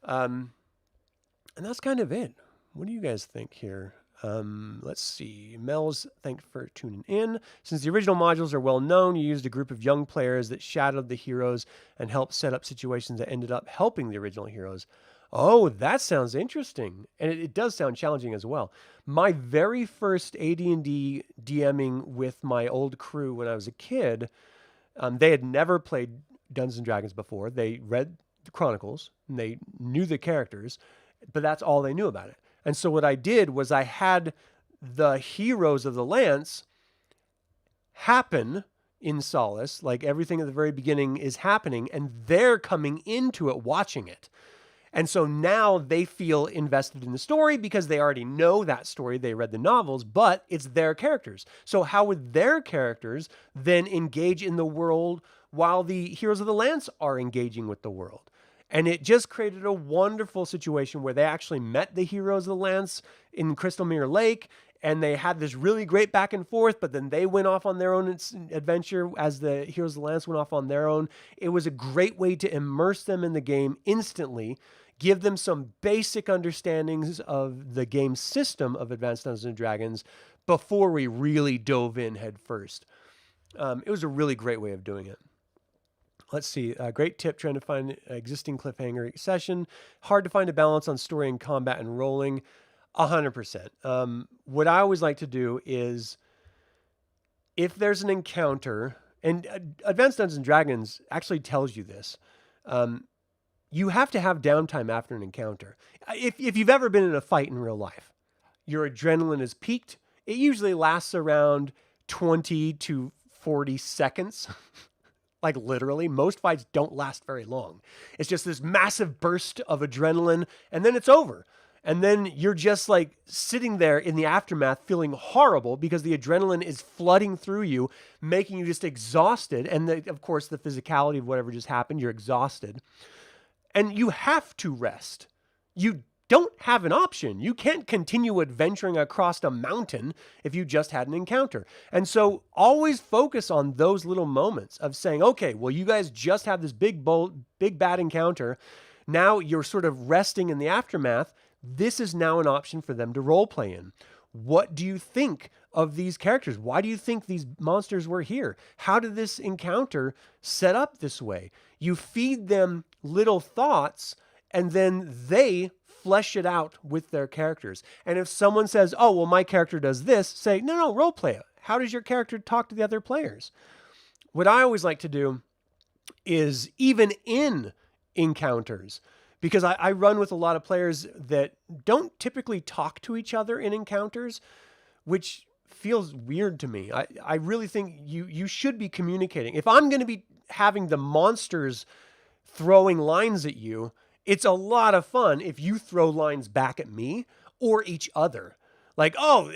And that's kind of it. What do you guys think here? Let's see. Mel's, thanks for tuning in. Since the original modules are well known, you used a group of young players that shadowed the heroes and helped set up situations that ended up helping the original heroes. Oh, that sounds interesting. And it does sound challenging as well. My very first AD&D DMing with my old crew when I was a kid, they had never played Dungeons & Dragons before. They read the Chronicles, and they knew the characters, but that's all they knew about it. And so what I did was I had the heroes of the Lance happen in Solace, like everything at the very beginning is happening, and they're coming into it watching it. And so now they feel invested in the story because they already know that story. They read the novels, but it's their characters. So how would their characters then engage in the world while the heroes of the Lance are engaging with the world? And it just created a wonderful situation where they actually met the heroes of the Lance in Crystal Mirror Lake, and they had this really great back and forth, but then they went off on their own adventure as the heroes of the Lance went off on their own. It was a great way to immerse them in the game instantly, give them some basic understandings of the game system of Advanced Dungeons and Dragons before we really dove in head first. It was a really great way of doing it. Let's see. A great tip trying to find existing cliffhanger session. Hard to find a balance on story and combat and rolling. 100%. What I always like to do is if there's an encounter, and Advanced Dungeons and Dragons actually tells you this, you have to have downtime after an encounter. If you've ever been in a fight in real life, your adrenaline is peaked. It usually lasts around 20 to 40 seconds. Like literally, most fights don't last very long. It's just this massive burst of adrenaline, and then it's over. And then you're just like sitting there in the aftermath feeling horrible because the adrenaline is flooding through you, making you just exhausted. And of course, the physicality of whatever just happened, you're exhausted. And you have to rest. You don't have an option. You can't continue adventuring across a mountain if you just had an encounter. And so always focus on those little moments of saying, okay, well, you guys just have this big bad encounter. Now you're sort of resting in the aftermath. This is now an option for them to role play in. What do you think of these characters? Why do you think these monsters were here? How did this encounter set up this way? You feed them little thoughts, and then they flesh it out with their characters. And if someone says, oh, well, my character does this, say, no, role play it. How does your character talk to the other players? What I always like to do is even in encounters, because I run with a lot of players that don't typically talk to each other in encounters, which feels weird to me. I really think you should be communicating. If I'm going to be having the monsters throwing lines at you, it's a lot of fun if you throw lines back at me or each other. Like, oh,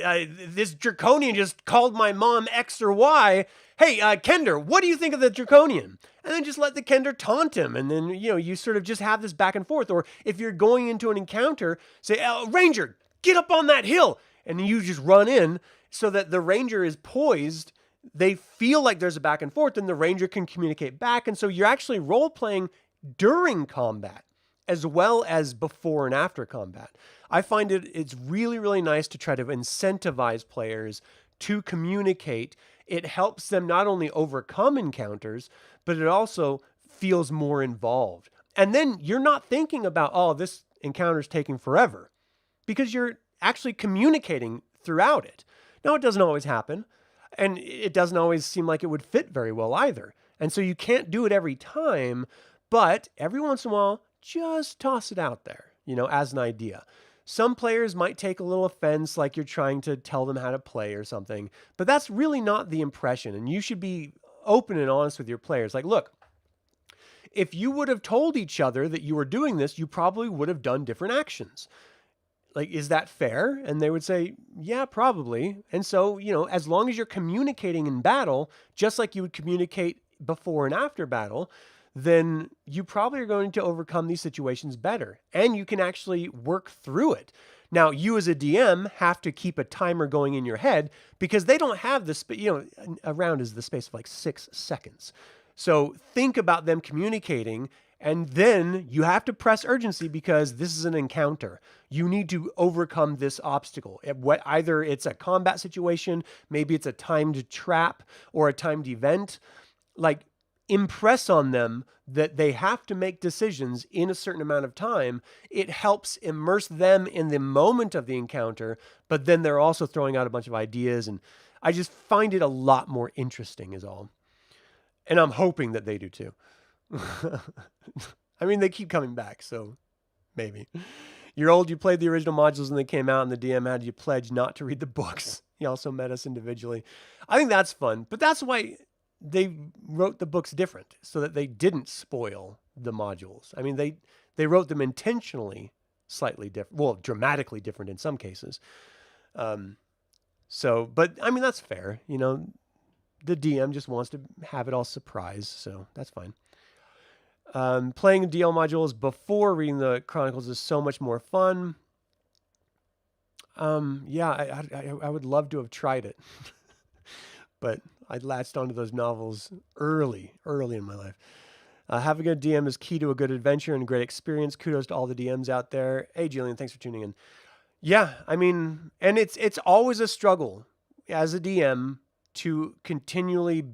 this Draconian just called my mom X or Y. Hey, Kender, what do you think of the Draconian? And then just let the Kender taunt him. And then, you sort of just have this back and forth. Or if you're going into an encounter, say, Ranger, get up on that hill. And you just run in so that the Ranger is poised. They feel like there's a back and forth, and the Ranger can communicate back. And so you're actually role-playing during combat, as well as before and after combat. I find it's really, really nice to try to incentivize players to communicate. It helps them not only overcome encounters, but it also feels more involved. And then you're not thinking about, oh, this encounter's taking forever, because you're actually communicating throughout it. Now, it doesn't always happen, and it doesn't always seem like it would fit very well either. And so you can't do it every time, but every once in a while, just toss it out there, as an idea. Some players might take a little offense, like you're trying to tell them how to play or something, but that's really not the impression. And you should be open and honest with your players. Like, look, if you would have told each other that you were doing this, you probably would have done different actions. Like, is that fair? And they would say, yeah, probably. And so, as long as you're communicating in battle, just like you would communicate before and after battle, then you probably are going to overcome these situations better, and you can actually work through it. Now, you as a DM have to keep a timer going in your head, because they don't have this, a round is the space of like 6 seconds. So think about them communicating, and then you have to press urgency, because this is an encounter. You need to overcome this obstacle. Either it's a combat situation, maybe it's a timed trap or a timed event. Like, impress on them that they have to make decisions in a certain amount of time. It helps immerse them in the moment of the encounter, but then they're also throwing out a bunch of ideas, and I just find it a lot more interesting is all. And I'm hoping that they do too. I mean, they keep coming back, so maybe. You're old, you played the original modules when they came out, and the DM had you pledge not to read the books. He also met us individually. I think that's fun, but that's why they wrote the books different, so that they didn't spoil the modules. I mean, They wrote them intentionally slightly different, well, dramatically different in some cases. But I mean, that's fair. You know, the DM just wants to have it all surprise, so that's fine. Playing DL modules before reading the Chronicles is so much more fun. Yeah, I would love to have tried it, but I latched onto those novels early in my life. Having a DM is key to a good adventure and a great experience. Kudos to all the DMs out there. Hey, Julian, thanks for tuning in. Yeah, I mean, and it's always a struggle as a DM to continually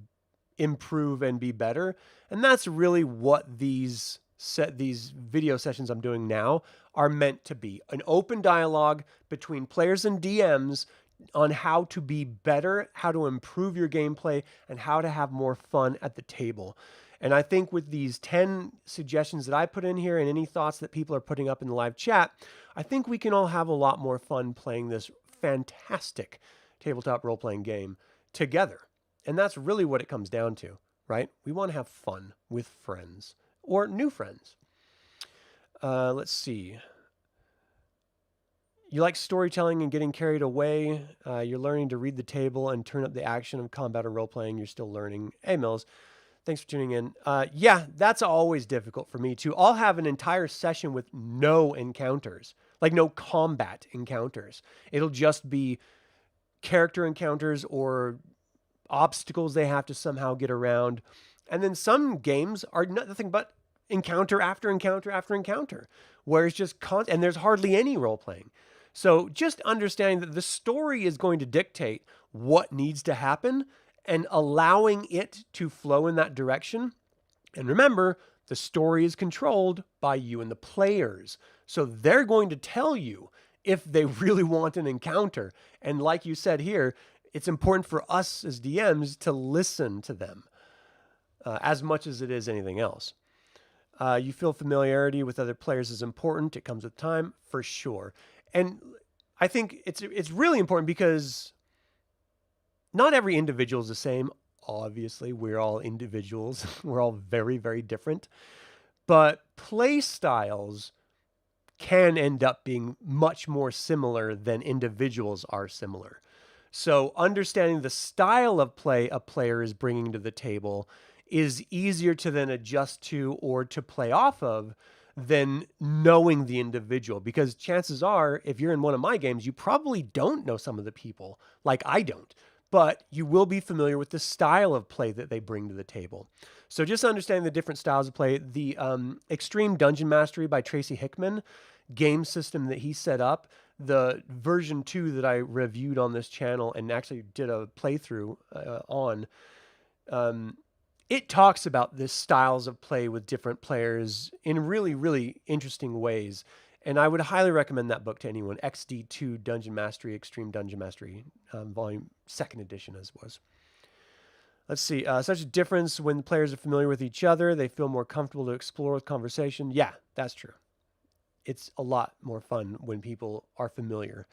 improve and be better. And that's really what these video sessions I'm doing now are meant to be. An open dialogue between players and DMs on how to be better, how to improve your gameplay, and how to have more fun at the table. And I think with these 10 suggestions that I put in here and any thoughts that people are putting up in the live chat, I think we can all have a lot more fun playing this fantastic tabletop role-playing game together. And that's really what it comes down to, right? We want to have fun with friends or new friends. Let's see. You like storytelling and getting carried away. You're learning to read the table and turn up the action of combat or role-playing. You're still learning. Hey, Mills. Thanks for tuning in. Yeah, that's always difficult for me too. I'll have an entire session with no encounters, like no combat encounters. It'll just be character encounters or obstacles they have to somehow get around. And then some games are nothing but encounter after encounter after encounter, where it's just and there's hardly any role playing. So just understanding that the story is going to dictate what needs to happen and allowing it to flow in that direction. And remember, the story is controlled by you and the players. So they're going to tell you if they really want an encounter. And like you said here, it's important for us as DMs to listen to them as much as it is anything else. You feel familiarity with other players is important. It comes with time, for sure. And I think it's really important because not every individual is the same. Obviously, we're all individuals. We're all very, very different. But play styles can end up being much more similar than individuals are similar. So understanding the style of play a player is bringing to the table is easier to then adjust to or to play off of than knowing the individual. Because chances are, if you're in one of my games, you probably don't know some of the people like I don't, but you will be familiar with the style of play that they bring to the table. So just understanding the different styles of play, the Extreme Dungeon Mastery by Tracy Hickman game system that he set up, the version 2 that I reviewed on this channel and actually did a playthrough on, it talks about the styles of play with different players in really, really interesting ways. And I would highly recommend that book to anyone. XD2 Dungeon Mastery, Extreme Dungeon Mastery, volume 2nd edition as was. Let's see. Such a difference when players are familiar with each other. They feel more comfortable to explore with conversation. Yeah, that's true. It's a lot more fun when people are familiar.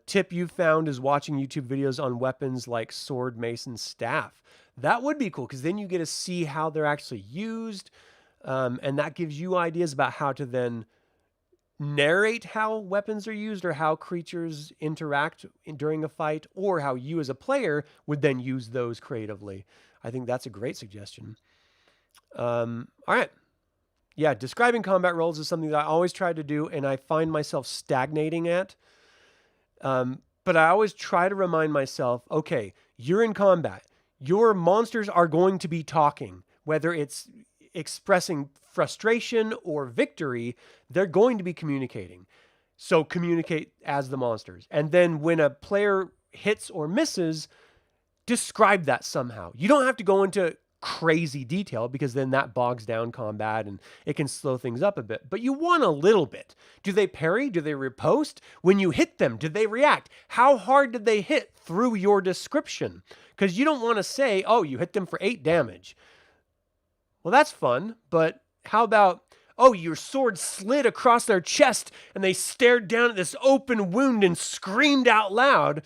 Tip you found is watching YouTube videos on weapons like sword, mace, and staff. That would be cool because then you get to see how they're actually used. And that gives you ideas about how to then narrate how weapons are used or how creatures interact during a fight, or how you as a player would then use those creatively. I think that's a great suggestion. All right. Yeah, describing combat roles is something that I always try to do, and I find myself stagnating at. But I always try to remind myself, okay, you're in combat. Your monsters are going to be talking, whether it's expressing frustration or victory, they're going to be communicating. So communicate as the monsters. And then when a player hits or misses, describe that somehow. You don't have to go into crazy detail because then that bogs down combat and it can slow things up a bit. But you want a little bit. Do they parry? Do they riposte? When you hit them, did they react? How hard did they hit through your description? Because you don't want to say, oh, you hit them for 8 damage. Well, that's fun, but how about, oh, your sword slid across their chest and they stared down at this open wound and screamed out loud.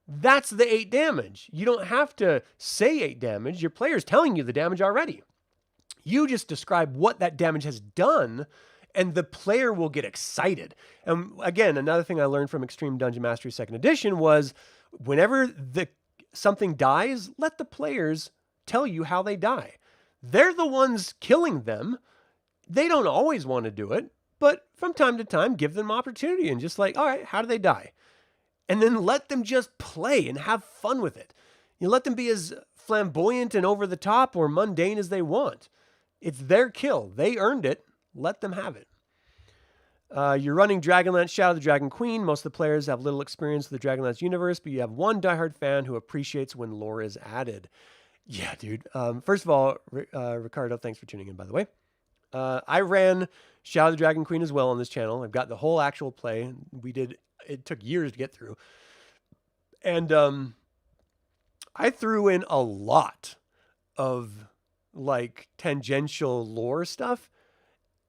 That's the 8 damage. You don't have to say 8 damage. Your player's telling you the damage already. You just describe what that damage has done and the player will get excited. And again, another thing I learned from Extreme Dungeon Mastery 2nd Edition was whenever something dies, let the players tell you how they die. They're the ones killing them. They don't always want to do it, but from time to time, give them opportunity and just like, all right, how do they die? And then let them just play and have fun with it. You let them be as flamboyant and over the top or mundane as they want. It's their kill. They earned it. Let them have it. You're running Dragonlance Shadow of the Dragon Queen. Most of the players have little experience with the Dragonlance universe, but you have one diehard fan who appreciates when lore is added. Yeah, dude. First of all, Ricardo, thanks for tuning in, by the way. I ran Shadow of the Dragon Queen as well on this channel. I've got the whole actual play. It took years to get through. And I threw in a lot of like tangential lore stuff,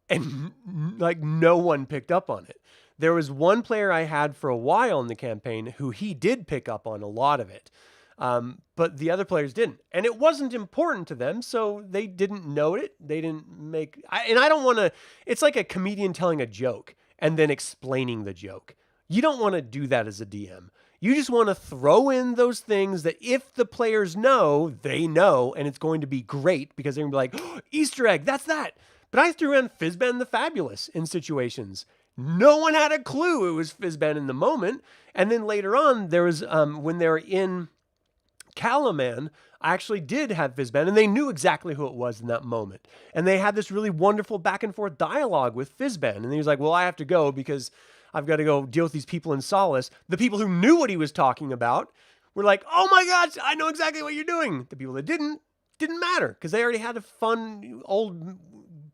and like no one picked up on it. There was one player I had for a while in the campaign who he did pick up on a lot of it. But the other players didn't, and it wasn't important to them. So they didn't note it. They didn't and I don't want to, it's like a comedian telling a joke and then explaining the joke. You don't want to do that as a DM. You just want to throw in those things that if the players know, they know, and it's going to be great because they're going to be like, oh, Easter egg, that's that. But I threw in Fizban the Fabulous in situations. No one had a clue it was Fizban in the moment. And then later on, there was, when they were in Calaman, I actually did have Fizban, and they knew exactly who it was in that moment. And they had this really wonderful back and forth dialogue with Fizban. And he was like, well, I have to go because I've got to go deal with these people in Solace. The people who knew what he was talking about were like, oh my gosh, I know exactly what you're doing. The people that didn't matter because they already had a fun, old,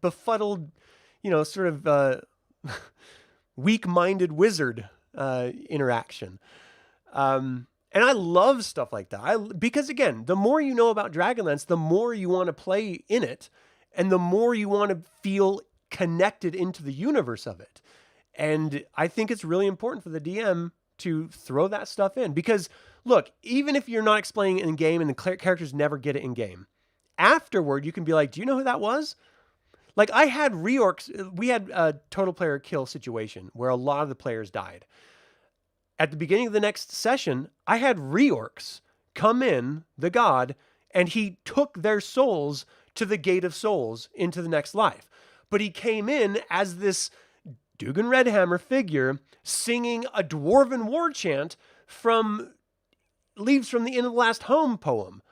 befuddled, sort of weak-minded wizard interaction. And I love stuff like that. Because again, the more you know about Dragonlance, the more you want to play in it, and the more you want to feel connected into the universe of it. And I think it's really important for the DM to throw that stuff in. Because, look, even if you're not explaining it in game and the characters never get it in game, afterward you can be like, do you know who that was? Like I had reorcs, we had a total player kill situation where a lot of the players died. At the beginning of the next session, I had reorcs come in, the god, and he took their souls to the Gate of Souls into the next life. But he came in as this Dugan Redhammer figure singing a dwarven war chant from Leaves from the Inn of the Last Home poem.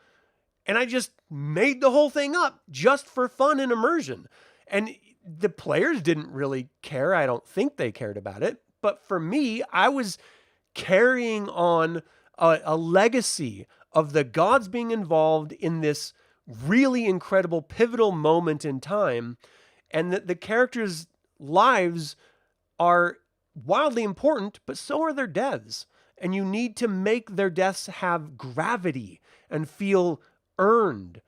And I just made the whole thing up just for fun and immersion. And the players didn't really care. I don't think they cared about it. But for me, I was carrying on a legacy of the gods being involved in this really incredible pivotal moment in time, and that the characters' lives are wildly important, but so are their deaths. And you need to make their deaths have gravity and feel earned.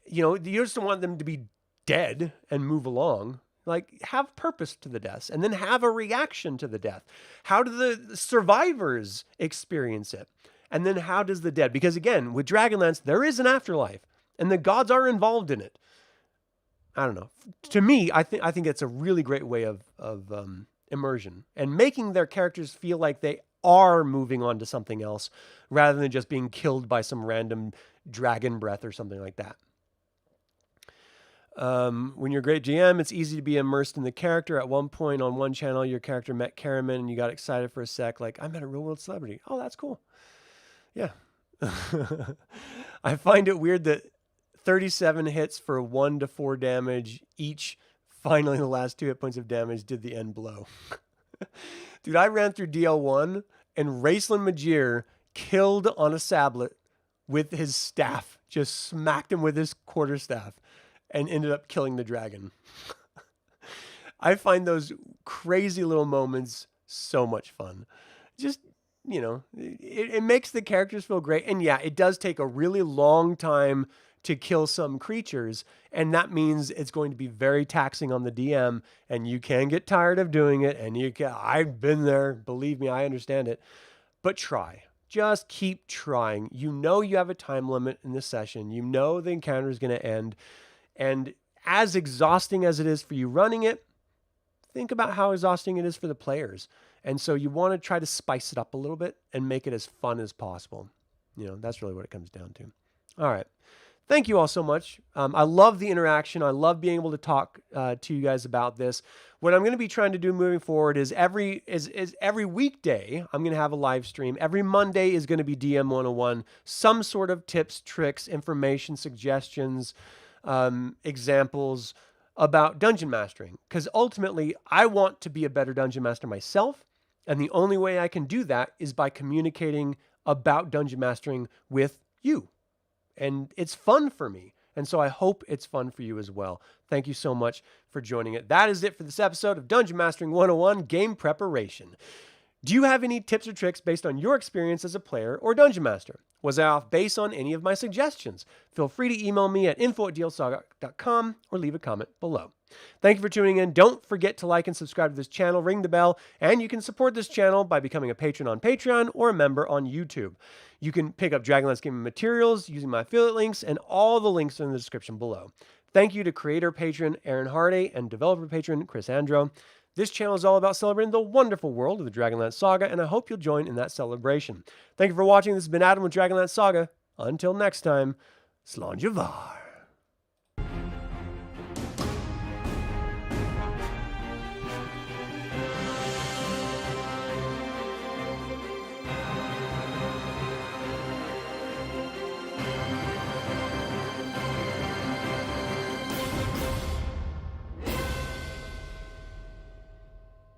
You just don't want them to be dead and move along. Like, have purpose to the deaths, and then have a reaction to the death. How do the survivors experience it? And then how does the dead? Because again, with Dragonlance, there is an afterlife, and the gods are involved in it. I don't know. To me, I think it's a really great way of immersion and making their characters feel like they are moving on to something else rather than just being killed by some random dragon breath or something like that. When you're a great GM, it's easy to be immersed in the character. At one point on one channel, your character met Karaman and you got excited for a sec. Like, I met a real world celebrity. Oh, that's cool. Yeah. I find it weird that 37 hits for 1 to 4 damage each. Finally, the last 2 hit points of damage did the end blow. Dude, I ran through DL1 and Raceland Majir killed on a sablet with his staff. Just smacked him with his quarterstaff. And ended up killing the dragon. I find those crazy little moments so much fun. Just, it makes the characters feel great. And yeah, it does take a really long time to kill some creatures. And that means it's going to be very taxing on the DM. And you can get tired of doing it. And I've been there. Believe me, I understand it. But try. Just keep trying. You have a time limit in this session. The encounter is going to end. And as exhausting as it is for you running it, think about how exhausting it is for the players. And so you want to try to spice it up a little bit and make it as fun as possible. That's really what it comes down to. All right. Thank you all so much. I love the interaction. I love being able to talk to you guys about this. What I'm going to be trying to do moving forward is every weekday, I'm going to have a live stream. Every Monday is going to be DM101, some sort of tips, tricks, information, suggestions, examples about dungeon mastering. Because ultimately, I want to be a better dungeon master myself. And the only way I can do that is by communicating about dungeon mastering with you. And it's fun for me. And so I hope it's fun for you as well. Thank you so much for joining it. That is it for this episode of Dungeon Mastering 101 Game Preparation. Do you have any tips or tricks based on your experience as a player or dungeon master? Was I off base on any of my suggestions? Feel free to email me at info@dlsaga.com or leave a comment below. Thank you for tuning in. Don't forget to like and subscribe to this channel, ring the bell, and you can support this channel by becoming a patron on Patreon or a member on YouTube. You can pick up DragonLance Gaming materials using my affiliate links, and all the links are in the description below. Thank you to creator patron Aaron Hardy and developer patron Chris Androu. This channel is all about celebrating the wonderful world of the DragonLance Saga, and I hope you'll join in that celebration. Thank you for watching. This has been Adam with DragonLance Saga. Until next time, Slàinte mhath.